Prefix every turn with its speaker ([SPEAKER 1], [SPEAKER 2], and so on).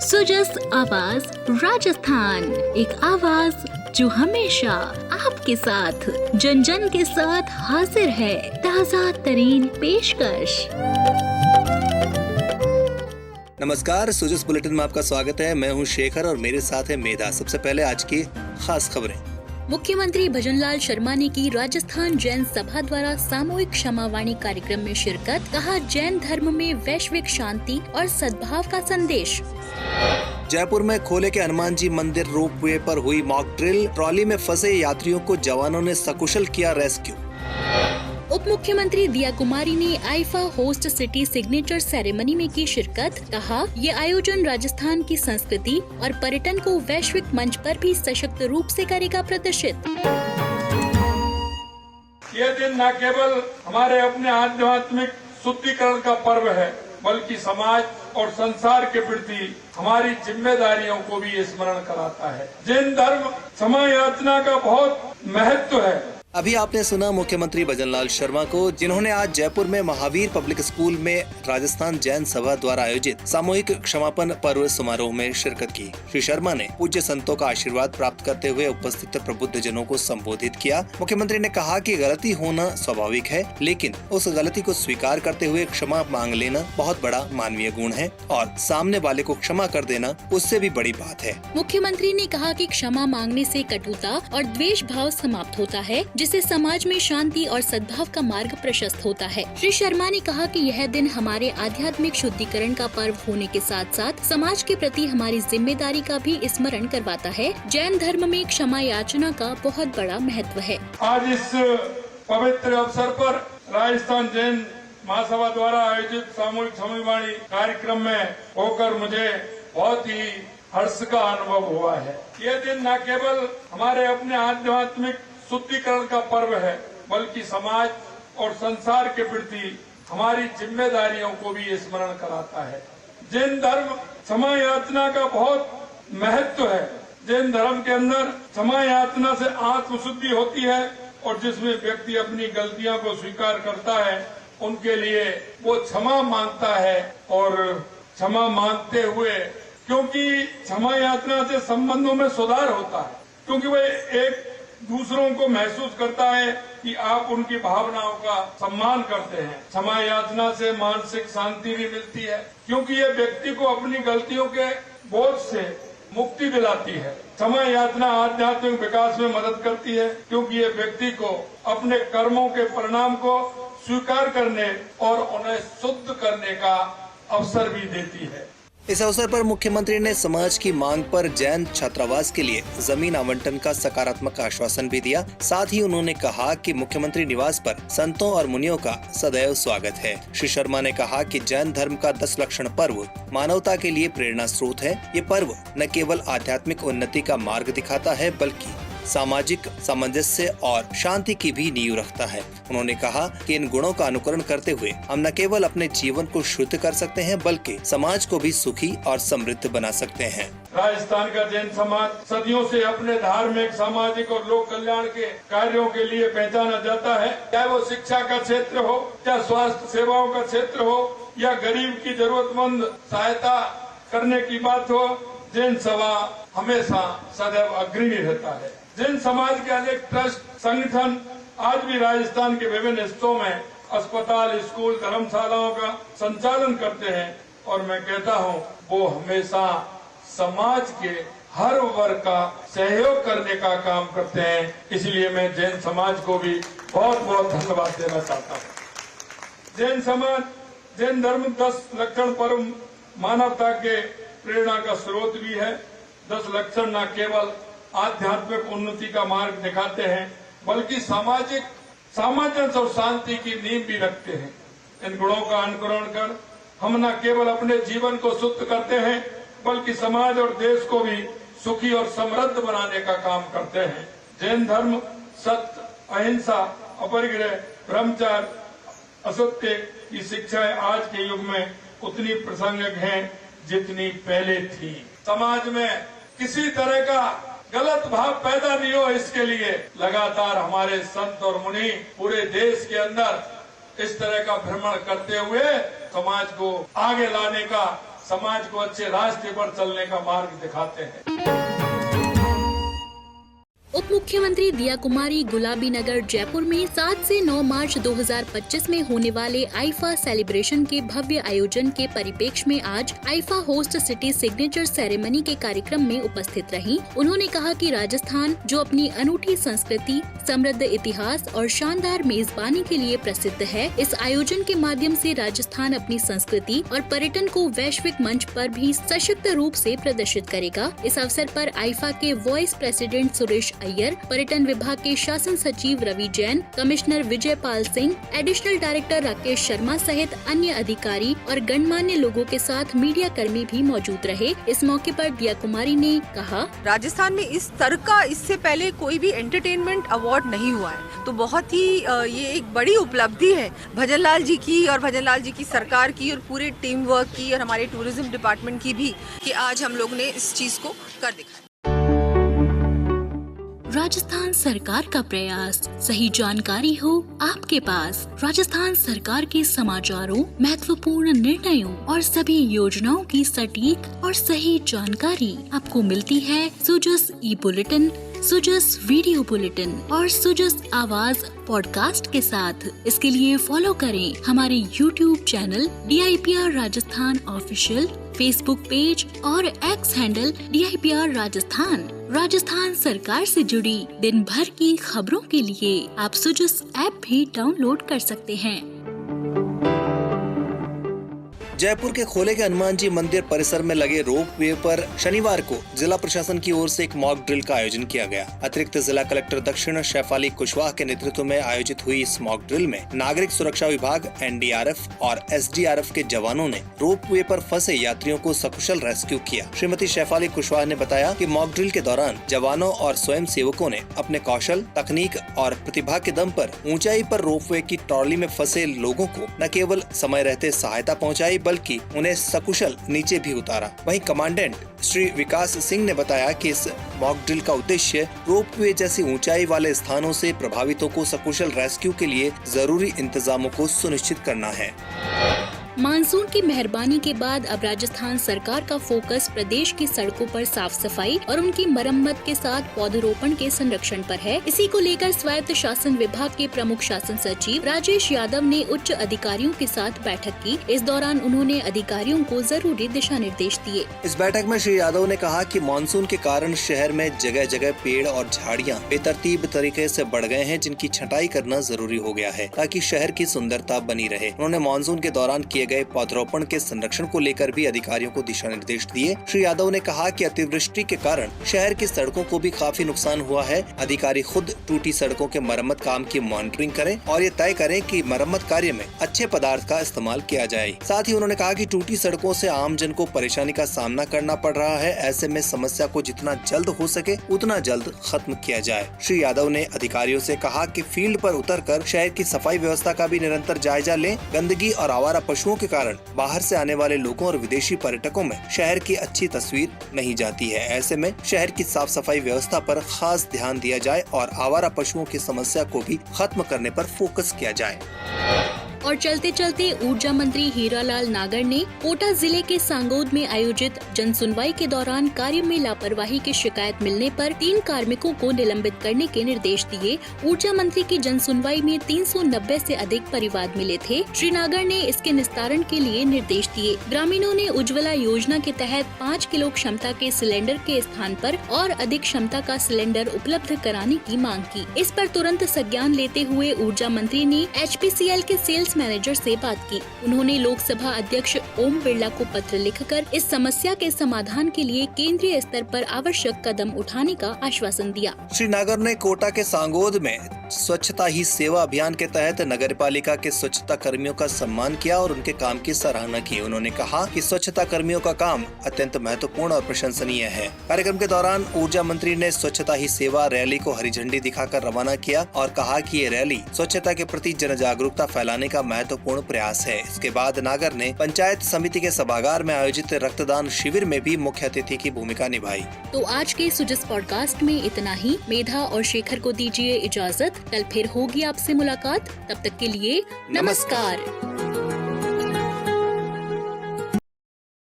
[SPEAKER 1] सुजस आवाज राजस्थान, एक आवाज जो हमेशा आपके साथ, जन जन के साथ हाजिर है। ताज़ा तरीन पेशकश।
[SPEAKER 2] नमस्कार, सुजस बुलेटिन में आपका स्वागत है। मैं हूं शेखर और मेरे साथ है मेधा। सबसे पहले आज की खास खबरें।
[SPEAKER 1] मुख्यमंत्री भजनलाल शर्मा ने की राजस्थान जैन सभा द्वारा सामूहिक क्षमावाणी कार्यक्रम में शिरकत। कहा, जैन धर्म में वैश्विक शांति और सद्भाव का संदेश।
[SPEAKER 2] जयपुर में खोले के हनुमान जी मंदिर रोपवे पर हुई मॉक ड्रिल। ट्रॉली में फंसे यात्रियों को जवानों ने सकुशल किया रेस्क्यू।
[SPEAKER 1] उप मुख्यमंत्री दिया कुमारी ने IIFA host city signature ceremony में की शिरकत। कहा, ये आयोजन राजस्थान की संस्कृति और पर्यटन को वैश्विक मंच पर भी सशक्त रूप से करेगा प्रदर्शित।
[SPEAKER 3] ये दिन न केवल हमारे अपने आध्यात्मिक शुद्धिकरण का पर्व है, बल्कि समाज और संसार के प्रति हमारी जिम्मेदारियों को भी स्मरण कराता है। जैन धर्म क्षमा याचना का बहुत महत्व है।
[SPEAKER 2] अभी आपने सुना मुख्यमंत्री भजनलाल शर्मा को, जिन्होंने आज जयपुर में महावीर पब्लिक स्कूल में राजस्थान जैन सभा द्वारा आयोजित सामूहिक क्षमापन पर्व समारोह में शिरकत की। श्री शर्मा ने पूज्य संतों का आशीर्वाद प्राप्त करते हुए उपस्थित प्रबुद्ध जनों को संबोधित किया। मुख्यमंत्री ने कहा कि गलती होना स्वाभाविक है, लेकिन उस गलती को स्वीकार करते हुए क्षमा मांग लेना बहुत बड़ा मानवीय गुण है और सामने वाले को क्षमा कर देना उससे भी बड़ी बात है।
[SPEAKER 1] मुख्यमंत्री ने कहा कि क्षमा मांगने से कटुता और द्वेष भाव समाप्त होता है, जिससे समाज में शांति और सद्भाव का मार्ग प्रशस्त होता है। श्री शर्मा ने कहा कि यह दिन हमारे आध्यात्मिक शुद्धिकरण का पर्व होने के साथ साथ समाज के प्रति हमारी जिम्मेदारी का भी स्मरण करवाता है। जैन धर्म में क्षमा याचना का बहुत बड़ा महत्व है।
[SPEAKER 3] आज इस पवित्र अवसर पर राजस्थान जैन महासभा द्वारा आयोजित सामूहिक क्षमावाणी कार्यक्रम में होकर मुझे बहुत ही हर्ष का अनुभव हुआ है। ये दिन न केवल हमारे अपने आध्यात्मिक शुद्धिकरण का पर्व है, बल्कि समाज और संसार के प्रति हमारी जिम्मेदारियों को भी स्मरण कराता है। जैन धर्म क्षमा याचना का बहुत महत्व है। जैन धर्म के अंदर क्षमा याचना से आत्मशुद्धि होती है और जिसमें व्यक्ति अपनी गलतियों को स्वीकार करता है, उनके लिए वो क्षमा मांगता है और क्षमा मांगते हुए, क्योंकि क्षमा याचना से संबंधों में सुधार होता है, क्योंकि वह एक दूसरों को महसूस करता है कि आप उनकी भावनाओं का सम्मान करते हैं। क्षमा याचना से मानसिक शांति भी मिलती है, क्योंकि ये व्यक्ति को अपनी गलतियों के बोझ से मुक्ति दिलाती है। क्षमा याचना आध्यात्मिक विकास में मदद करती है, क्योंकि ये व्यक्ति को अपने कर्मों के परिणाम को स्वीकार करने और उन्हें शुद्ध करने का अवसर भी देती है।
[SPEAKER 2] इस अवसर पर मुख्यमंत्री ने समाज की मांग पर जैन छात्रावास के लिए जमीन आवंटन का सकारात्मक आश्वासन भी दिया। साथ ही उन्होंने कहा कि मुख्यमंत्री निवास पर संतों और मुनियों का सदैव स्वागत है। श्री शर्मा ने कहा कि जैन धर्म का 10 लक्षण पर्व मानवता के लिए प्रेरणा स्रोत है। ये पर्व न केवल आध्यात्मिक उन्नति का मार्ग दिखाता है, बल्कि सामाजिक सामंजस्य और शांति की भी नींव रखता है। उन्होंने कहा कि इन गुणों का अनुकरण करते हुए हम न केवल अपने जीवन को शुद्ध कर सकते हैं, बल्कि समाज को भी सुखी और समृद्ध बना सकते हैं।
[SPEAKER 3] राजस्थान का जैन समाज सदियों से अपने धार्मिक, सामाजिक और लोक कल्याण के कार्यों के लिए पहचाना जाता है। चाहे वो शिक्षा का क्षेत्र हो, चाहे स्वास्थ्य सेवाओं का क्षेत्र हो, या गरीब की जरूरतमंद सहायता करने की बात हो, जैन सभा हमेशा सदैव अग्रणी रहता है। जैन समाज के अनेक ट्रस्ट, संगठन आज भी राजस्थान के विभिन्न हिस्सों में अस्पताल, स्कूल, धर्मशालाओं का संचालन करते हैं और मैं कहता हूं, वो हमेशा समाज के हर वर्ग का सहयोग करने का काम करते हैं। इसलिए मैं जैन समाज को भी बहुत बहुत धन्यवाद देना चाहता हूं। जैन समाज, जैन धर्म 10 लक्षण पर्व मानवता के प्रेरणा का स्रोत भी है। 10 लक्षण न केवल आध्यात्मिक उन्नति का मार्ग दिखाते हैं, बल्कि सामाजिक सामंजस्य और शांति की नींव भी रखते हैं। इन गुणों का अनुकरण कर हम न केवल अपने जीवन को शुद्ध करते हैं, बल्कि समाज और देश को भी सुखी और समृद्ध बनाने का काम करते हैं। जैन धर्म सत्य, अहिंसा, अपरिग्रह, ब्रह्मचर्य, असत्य की शिक्षाएं आज के युग में उतनी प्रासंगिक हैं जितनी पहले थी। समाज में किसी तरह का गलत भाव पैदा नहीं हो, इसके लिए लगातार हमारे संत और मुनि पूरे देश के अंदर इस तरह का भ्रमण करते हुए समाज को आगे लाने का समाज को अच्छे रास्ते पर चलने का मार्ग दिखाते हैं।
[SPEAKER 1] उप मुख्यमंत्री दिया कुमारी गुलाबी नगर जयपुर में 7 से 9 मार्च 2025 में होने वाले आईफा सेलिब्रेशन के भव्य आयोजन के परिप्रेक्ष्य में आज IIFA host city signature ceremony के कार्यक्रम में उपस्थित रहीं। उन्होंने कहा कि राजस्थान जो अपनी अनूठी संस्कृति, समृद्ध इतिहास और शानदार मेजबानी के लिए प्रसिद्ध है, इस आयोजन के माध्यम से राजस्थान अपनी संस्कृति और पर्यटन को वैश्विक मंच पर भी सशक्त रूप से प्रदर्शित करेगा। इस अवसर पर आईफा के वाइस प्रेसिडेंट सुरेश अय्यर, पर्यटन विभाग के शासन सचिव Ravi Jain, commissioner Vijay Pal Singh, additional director Rakesh Sharma सहित अन्य अधिकारी और गणमान्य लोगों के साथ मीडिया कर्मी भी मौजूद रहे। इस मौके पर दिया कुमारी ने कहा,
[SPEAKER 4] राजस्थान में इस स्तर का इससे पहले कोई भी एंटरटेनमेंट अवार्ड नहीं हुआ है, तो बहुत ही ये एक बड़ी उपलब्धि है भजनलाल जी की और भजनलाल जी की सरकार की और पूरे टीम वर्क की और हमारे टूरिज्म डिपार्टमेंट की भी, कि आज हम लोग ने इस चीज को कर दिखाया।
[SPEAKER 1] राजस्थान सरकार का प्रयास, सही जानकारी हो आपके पास। राजस्थान सरकार के समाचारों, महत्वपूर्ण निर्णयों और सभी योजनाओं की सटीक और सही जानकारी आपको मिलती है सुजस ई बुलेटिन, सुजस वीडियो बुलेटिन और सुजस आवाज पॉडकास्ट के साथ। इसके लिए फॉलो करें हमारे YouTube channel DIPR Rajasthan official, Facebook page और X handle DIPR Rajasthan. Rajasthan सरकार से जुड़ी दिन भर की खबरों के लिए आप सुजस ऐप भी डाउनलोड कर सकते हैं।
[SPEAKER 2] जयपुर के खोले के हनुमान जी मंदिर परिसर में लगे रोप वे पर शनिवार को जिला प्रशासन की ओर से एक मॉक ड्रिल का आयोजन किया गया। अतिरिक्त जिला कलेक्टर दक्षिण शेफाली कुशवाहा के नेतृत्व में आयोजित हुई इस मॉक ड्रिल में नागरिक सुरक्षा विभाग, NDRF और SDRF के जवानों ने रोप वे पर फंसे यात्रियों को सकुशल रेस्क्यू किया। श्रीमती शेफाली कुशवाहा ने बताया कि मॉक ड्रिल के दौरान जवानों और स्वयं सेवकों ने अपने कौशल, तकनीक और प्रतिभा के दम पर ऊंचाई पर रोप वे की ट्रॉली में फंसे लोगों को न केवल समय रहते सहायता पहुंचाई बल्कि उन्हें सकुशल नीचे भी उतारा। वहीं कमांडेंट श्री विकास सिंह ने बताया कि इस मॉक ड्रिल का उद्देश्य रोपवे जैसी ऊंचाई वाले स्थानों से प्रभावितों को सकुशल रेस्क्यू के लिए जरूरी इंतजामों को सुनिश्चित करना है।
[SPEAKER 1] मानसून की मेहरबानी के बाद अब राजस्थान सरकार का फोकस प्रदेश की सड़कों पर साफ सफाई और उनकी मरम्मत के साथ पौधरोपण के संरक्षण पर है। इसी को लेकर स्वायत्त शासन विभाग के प्रमुख शासन सचिव राजेश यादव ने उच्च अधिकारियों के साथ बैठक की। इस दौरान उन्होंने अधिकारियों को जरूरी दिशा निर्देश दिए।
[SPEAKER 2] इस बैठक में श्री यादव ने कहा कि मानसून के कारण शहर में जगह जगह पेड़ और झाड़ियां बेतरतीब तरीके से बढ़ गए हैं, जिनकी छंटाई करना जरूरी हो गया है ताकि शहर की सुंदरता बनी रहे। उन्होंने मानसून के दौरान किए गए पौधरोपण के संरक्षण को लेकर भी अधिकारियों को दिशा निर्देश दिए। श्री यादव ने कहा कि अतिवृष्टि के कारण शहर की सड़कों को भी काफी नुकसान हुआ है। अधिकारी खुद टूटी सड़कों के मरम्मत काम की मॉनिटरिंग करें और ये तय करें कि मरम्मत कार्य में अच्छे पदार्थ का इस्तेमाल किया जाए। साथ ही उन्होंने कहा कि टूटी सड़कों से आम जन को परेशानी का सामना करना पड़ रहा है। ऐसे में समस्या को जितना जल्द हो सके उतना जल्द खत्म किया जाए। श्री यादव ने अधिकारियों से कहा कि फील्ड पर उतरकर शहर की सफाई व्यवस्था का भी निरंतर जायजा लें। गंदगी और आवारा पशुओं के कारण बाहर से आने वाले लोगों और विदेशी पर्यटकों में शहर की अच्छी तस्वीर नहीं जाती है। ऐसे में शहर की साफ सफाई व्यवस्था पर खास ध्यान दिया जाए और आवारा पशुओं की समस्या को भी खत्म करने पर फोकस किया जाए।
[SPEAKER 1] और चलते चलते ऊर्जा मंत्री हीरालाल नागर ने कोटा जिले के सांगोद में आयोजित जन सुनवाई के दौरान कार्य में लापरवाही की शिकायत मिलने पर 3 कार्मिकों को निलंबित करने के निर्देश दिए। ऊर्जा मंत्री की जन सुनवाई में 390 से अधिक परिवाद मिले थे। श्री नागर ने इसके निस्तारण के लिए निर्देश दिए। ग्रामीणों ने उज्ज्वला योजना के तहत 5 किलो क्षमता के सिलेंडर के स्थान पर और अधिक क्षमता का सिलेंडर उपलब्ध कराने की मांग की। इस पर तुरंत संज्ञान लेते हुए ऊर्जा मंत्री ने HPCL के सेल्स मैनेजर से बात की। उन्होंने लोकसभा अध्यक्ष ओम बिरला को पत्र लिखकर इस समस्या के समाधान के लिए केंद्रीय स्तर पर आवश्यक कदम उठाने का आश्वासन दिया।
[SPEAKER 2] श्री नागर ने कोटा के सांगोद में स्वच्छता ही सेवा अभियान के तहत नगरपालिका के स्वच्छता कर्मियों का सम्मान किया और उनके काम की सराहना की। उन्होंने कहा कि स्वच्छता कर्मियों का काम अत्यंत महत्वपूर्ण और प्रशंसनीय है। कार्यक्रम के दौरान ऊर्जा मंत्री ने स्वच्छता ही सेवा रैली को हरी झंडी दिखाकर रवाना किया और कहा कि ये रैली स्वच्छता के प्रति जन जागरूकता फैलाने का महत्वपूर्ण प्रयास है। इसके बाद नागर ने पंचायत समिति के सभागार में आयोजित रक्तदान शिविर में भी मुख्य अतिथि की भूमिका निभाई।
[SPEAKER 1] तो आज के सुजस पॉडकास्ट में इतना ही। मेधा और शेखर को दीजिए इजाजत। कल फिर होगी आपसे मुलाकात। तब तक के लिए नमस्कार।